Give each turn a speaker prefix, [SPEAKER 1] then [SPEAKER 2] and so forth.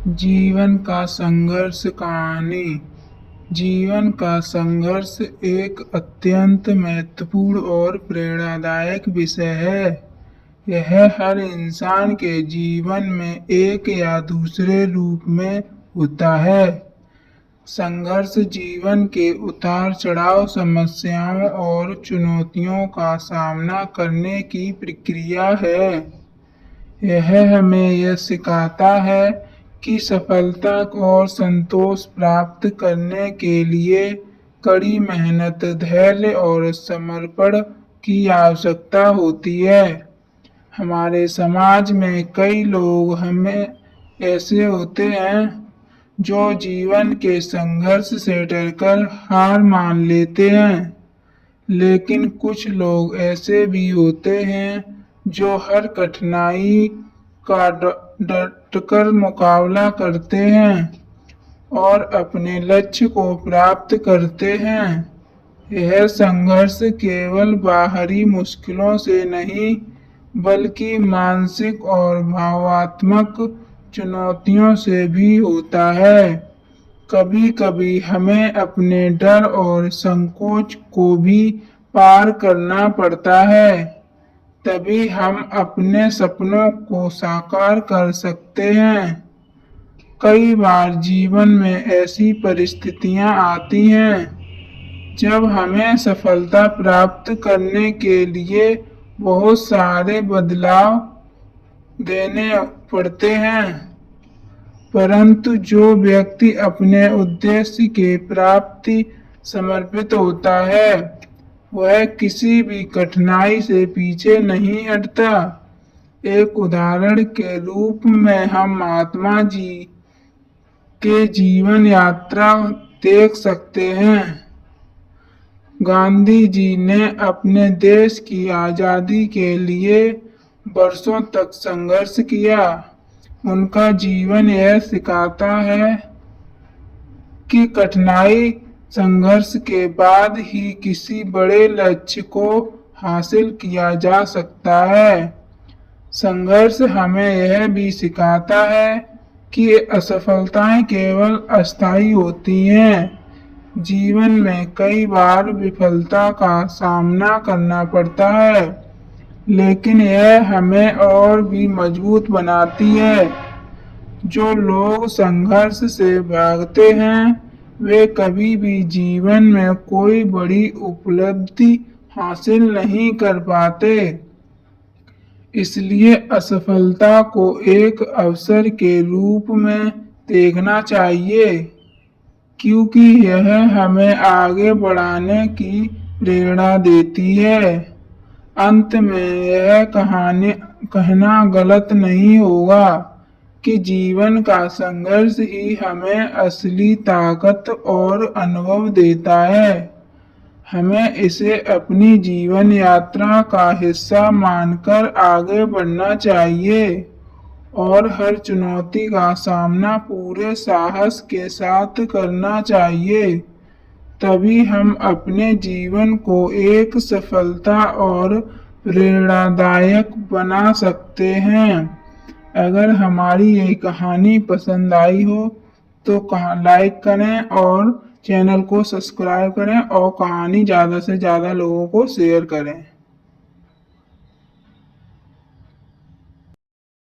[SPEAKER 1] जीवन का संघर्ष कहानी। जीवन का संघर्ष एक अत्यंत महत्वपूर्ण और प्रेरणादायक विषय है। यह हर इंसान के जीवन में एक या दूसरे रूप में होता है। संघर्ष जीवन के उतार चढ़ाव, समस्याओं और चुनौतियों का सामना करने की प्रक्रिया है। यह हमें यह सिखाता है कि सफलता और संतोष प्राप्त करने के लिए कड़ी मेहनत, धैर्य और समर्पण की आवश्यकता होती है। हमारे समाज में कई लोग हमें ऐसे होते हैं जो जीवन के संघर्ष से डरकर हार मान लेते हैं, लेकिन कुछ लोग ऐसे भी होते हैं जो हर कठिनाई का डटकर मुकाबला करते हैं और अपने लक्ष्य को प्राप्त करते हैं। यह संघर्ष केवल बाहरी मुश्किलों से नहीं, बल्कि मानसिक और भावनात्मक चुनौतियों से भी होता है। कभी कभी हमें अपने डर और संकोच को भी पार करना पड़ता है, तभी हम अपने सपनों को साकार कर सकते हैं। कई बार जीवन में ऐसी परिस्थितियां आती हैं जब हमें सफलता प्राप्त करने के लिए बहुत सारे बदलाव देने पड़ते हैं, परंतु जो व्यक्ति अपने उद्देश्य के प्राप्ति समर्पित होता है, वह किसी भी कठिनाई से पीछे नहीं हटता। एक उदाहरण के रूप में हम महात्मा जी के जीवन यात्रा देख सकते हैं। गांधी जी ने अपने देश की आजादी के लिए वर्षों तक संघर्ष किया। उनका जीवन यह सिखाता है कि कठिनाई, संघर्ष के बाद ही किसी बड़े लक्ष्य को हासिल किया जा सकता है। संघर्ष हमें यह भी सिखाता है कि असफलताएं केवल अस्थायी होती हैं। जीवन में कई बार विफलता का सामना करना पड़ता है, लेकिन यह हमें और भी मजबूत बनाती है। जो लोग संघर्ष से भागते हैं, वे कभी भी जीवन में कोई बड़ी उपलब्धि हासिल नहीं कर पाते। इसलिए असफलता को एक अवसर के रूप में देखना चाहिए, क्योंकि यह हमें आगे बढ़ाने की प्रेरणा देती है। अंत में यह कहना गलत नहीं होगा कि जीवन का संघर्ष ही हमें असली ताकत और अनुभव देता है। हमें इसे अपनी जीवन यात्रा का हिस्सा मानकर आगे बढ़ना चाहिए और हर चुनौती का सामना पूरे साहस के साथ करना चाहिए। तभी हम अपने जीवन को एक सफलता और प्रेरणादायक बना सकते हैं। अगर हमारी ये कहानी पसंद आई हो तो लाइक करें और चैनल को सब्सक्राइब करें और कहानी ज़्यादा से ज़्यादा लोगों को शेयर करें।